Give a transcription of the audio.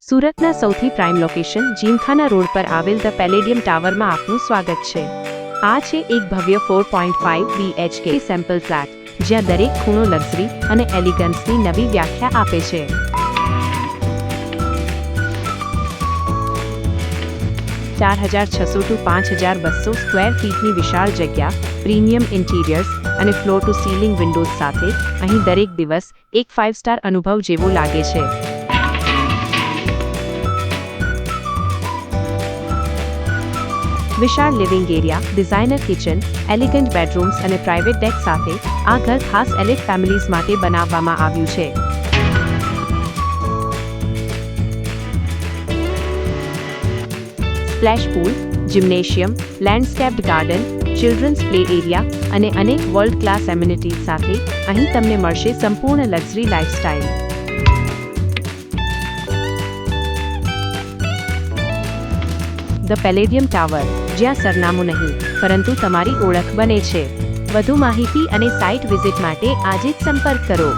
સુરતના સૌથી prime location gymkhana road પર આવેલ ધ પેલેડિયમ ટાવરમાં આપનું સ્વાગત છે। આ છે એક ભવ્ય 4.5 BHK સેમ્પલ ફ્લેટ, જ્યાં દરેક ખૂણો લક્ઝરી અને એલિગન્સની નવી વ્યાખ્યા આપે છે। $4,600 to $5,200 સ્ક્વેર ફીટની વિશાળ જગ્યા, પ્રીમિયમ ઇન્ટિરિયર્સ અને ફ્લોર ટુ સીલિંગ વિન્ડોઝ સાથે અહીં દરેક દિવસ એક 5 સ્ટાર અનુભવ જેવો લાગે છે। વિશાળ living area, designer kitchen, elegant bedrooms અને પ્રાઇવેટ ડેક સાથે આ ઘર ખાસ એલિટ ફેમિલીઝ માટે બનાવવામાં આવ્યું છે। Splash pool, gymnasium, landscaped garden, children's play area અને અનેક વર્લ્ડ ક્લાસ એમ્યુનિટીઝ સાથે અહીં તમને મળશે સંપૂર્ણ luxury lifestyle. The palladium tower, જ્યાં સરનામું નહીં પરંતુ તમારી ઓળખ બને છે। વધુ માહિતી અને સાઇટ વિઝિટ માટે આજે જ સંપર્ક કરો।